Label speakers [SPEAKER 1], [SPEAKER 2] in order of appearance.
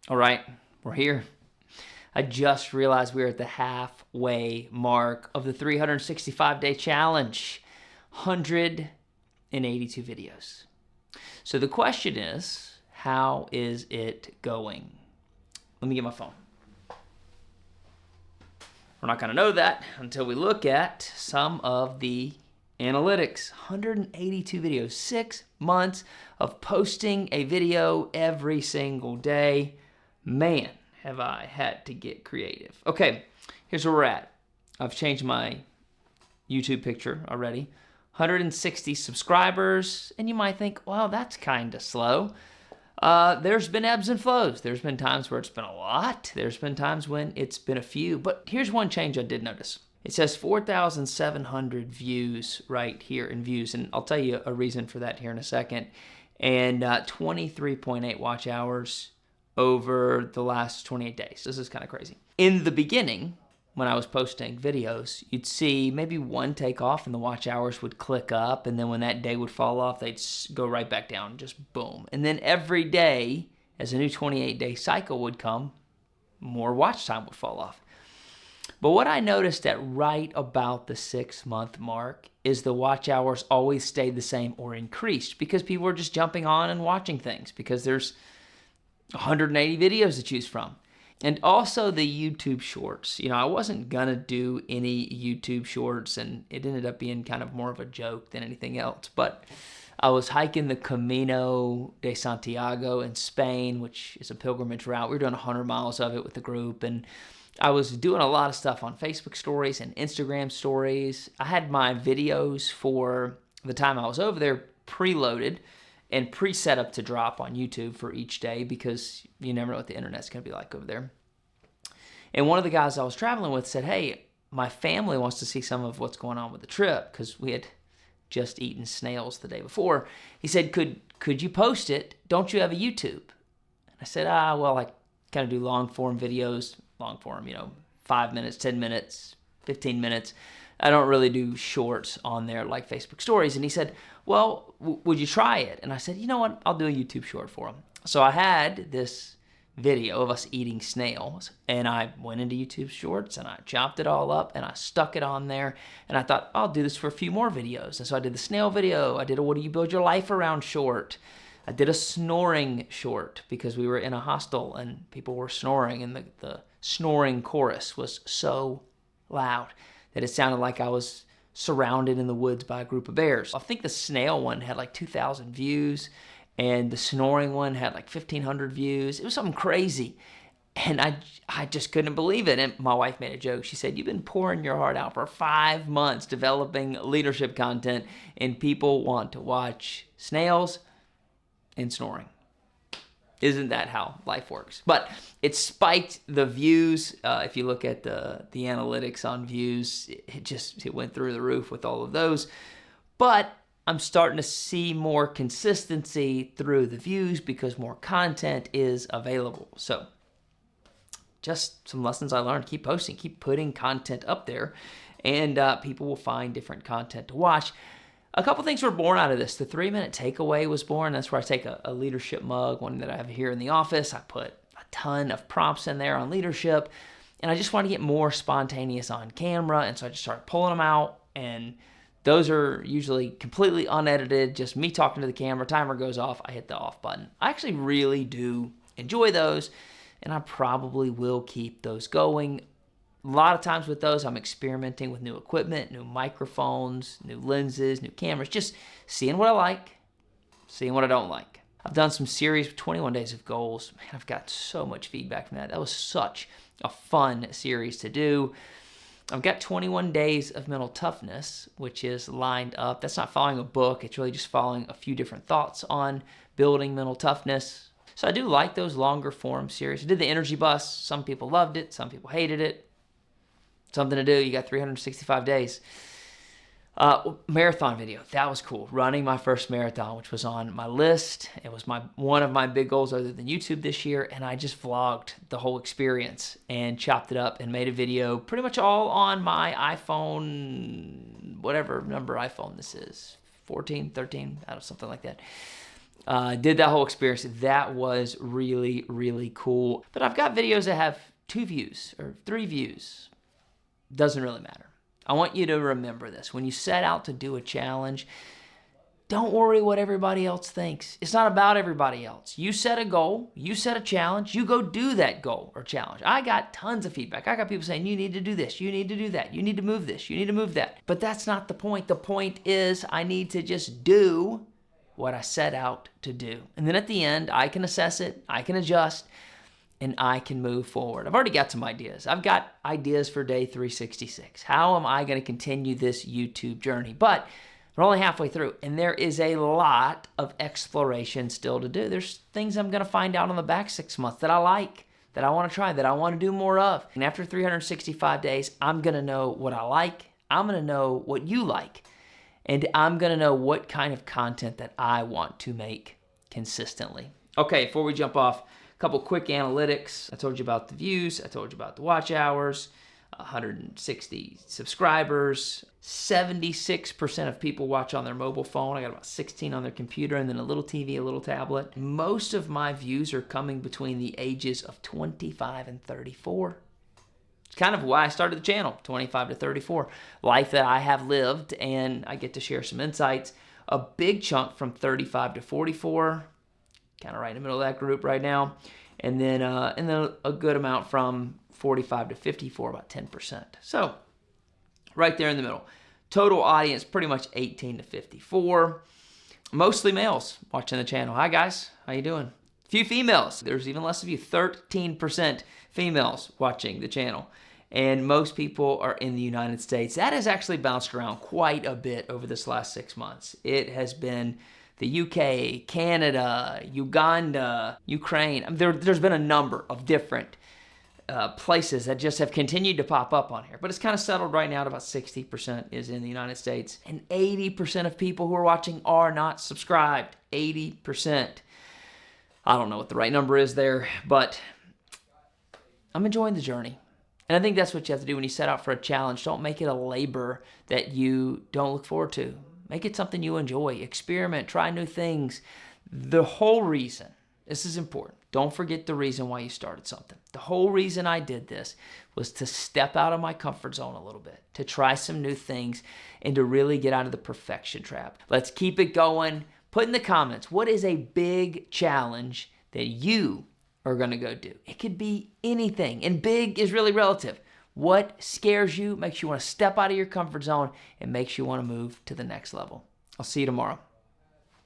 [SPEAKER 1] All right, we're here. I just realized we're at the halfway mark of the 365-day challenge. 182 videos. So the question is, how is it going? Let me get my phone. We're not going to know that until we look at some of the analytics. 182 videos, 6 months of posting a video every single day. Man, have I had to get creative. Okay, here's where we're at. I've changed my YouTube picture already. 160 subscribers, and you might think, well, that's kind of slow. There's been ebbs and flows. There's been times where it's been a lot. There's been times when it's been a few. But here's one change I did notice. It says 4,700 views right here in views, and I'll tell you a reason for that here in a second. And 23.8 watch hours over the last 28 days. This is kind of crazy. In the beginning, when I was posting videos, you'd see maybe one take off and the watch hours would click up, and then when that day would fall off, they'd go right back down, just boom. And then every day, as a new 28-day cycle would come, more watch time would fall off. But what I noticed at right about the 6-month mark is the watch hours always stayed the same or increased because people were just jumping on and watching things because there's 180 videos to choose from. And also the YouTube shorts. I wasn't gonna do any YouTube shorts, and it ended up being kind of more of a joke than anything else. But I was hiking the Camino de Santiago in Spain, which is a pilgrimage route. We were doing 100 miles of it with the group, and I was doing a lot of stuff on Facebook stories and Instagram stories. I had my videos for the time I was over there preloaded and pre-set up to drop on YouTube for each day because you never know what the internet's going to be like over there. And one of the guys I was traveling with said, hey, my family wants to see some of what's going on with the trip because we had just eaten snails the day before. He said, could you post it? Don't you have a YouTube? And I said, well, I kind of do long-form videos, 5 minutes, 10 minutes, 15 minutes. I don't really do shorts on there like Facebook stories. And he said, well, would you try it? And I said, you know what? I'll do a YouTube short for him. So I had this video of us eating snails, and I went into YouTube shorts and I chopped it all up and I stuck it on there. And I thought, I'll do this for a few more videos. And so I did the snail video. I did a what do you build your life around short. I did a snoring short because we were in a hostel and people were snoring, and the snoring chorus was so loud that it sounded like I was surrounded in the woods by a group of bears. I think the snail one had like 2,000 views, and the snoring one had like 1,500 views. It was something crazy, and I just couldn't believe it. And my wife made a joke. She said, you've been pouring your heart out for 5 months developing leadership content, and people want to watch snails and snoring. Isn't that how life works? But it spiked the views. If you look at the analytics on views, it went through the roof with all of those. But I'm starting to see more consistency through the views because more content is available. So just some lessons I learned. Keep posting, keep putting content up there, and people will find different content to watch. A couple things were born out of this. The 3-minute takeaway was born. That's where I take a leadership mug, one that I have here in the office. I put a ton of prompts in there on leadership, and I just want to get more spontaneous on camera, and so I just started pulling them out, and those are usually completely unedited, just me talking to the camera. Timer goes off, I hit the off button. I actually really do enjoy those, and I probably will keep those going. A lot of times with those, I'm experimenting with new equipment, new microphones, new lenses, new cameras, just seeing what I like, seeing what I don't like. I've done some series with 21 Days of Goals. Man, I've got so much feedback from that. That was such a fun series to do. I've got 21 Days of Mental Toughness, which is lined up. That's not following a book. It's really just following a few different thoughts on building mental toughness. So I do like those longer form series. I did the Energy Bus. Some people loved it. Some people hated it. Something to do. You got 365 days. Marathon video. That was cool. Running my first marathon, which was on my list. It was one of my big goals other than YouTube this year, and I just vlogged the whole experience and chopped it up and made a video pretty much all on my iPhone, whatever number iPhone this is, 14, 13, I don't know, something like that. Did that whole experience. That was really, really cool. But I've got videos that have 2 views or 3 views. Doesn't really matter. I want you to remember this. When you set out to do a challenge, don't worry what everybody else thinks. It's not about everybody else. You set a goal, you set a challenge, you go do that goal or challenge. I got tons of feedback. I got people saying, you need to do this, you need to do that, you need to move this, you need to move that. But that's not the point. The point is I need to just do what I set out to do. And then at the end, I can assess it, I can adjust, and I can move forward. I've already got some ideas. I've got ideas for day 366. How am I going to continue this YouTube journey? But we're only halfway through, and there is a lot of exploration still to do. There's things I'm going to find out on the back 6 months that I like, that I want to try, that I want to do more of. And after 365 days, I'm going to know what I like. I'm going to know what you like. And I'm going to know what kind of content that I want to make consistently. Okay, before we jump off, a couple quick analytics. I told you about the views. I told you about the watch hours. 160 subscribers. 76% of people watch on their mobile phone. I got about 16 on their computer, and then a little TV, a little tablet. Most of my views are coming between the ages of 25 and 34. It's kind of why I started the channel, 25 to 34. Life that I have lived, and I get to share some insights. A big chunk from 35 to 44, kind of right in the middle of that group right now. And then a good amount from 45 to 54, about 10%. So right there in the middle. Total audience, pretty much 18 to 54. Mostly males watching the channel. Hi guys, how you doing? Few females. There's even less of you, 13% females watching the channel. And most people are in the United States. That has actually bounced around quite a bit over this last 6 months. It has been the UK, Canada, Uganda, Ukraine. There's been a number of different places that just have continued to pop up on here. But it's kind of settled right now at about 60% is in the United States. And 80% of people who are watching are not subscribed. 80%. I don't know what the right number is there, but I'm enjoying the journey. And I think that's what you have to do when you set out for a challenge. Don't make it a labor that you don't look forward to. Make it something you enjoy. Experiment, try new things. The whole reason, this is important, don't forget the reason why you started something. The whole reason I did this was to step out of my comfort zone a little bit, to try some new things, and to really get out of the perfection trap. Let's keep it going. Put in the comments, what is a big challenge that you are going to go do? It could be anything, and big is really relative. What scares you, makes you want to step out of your comfort zone, and makes you want to move to the next level? I'll see you tomorrow.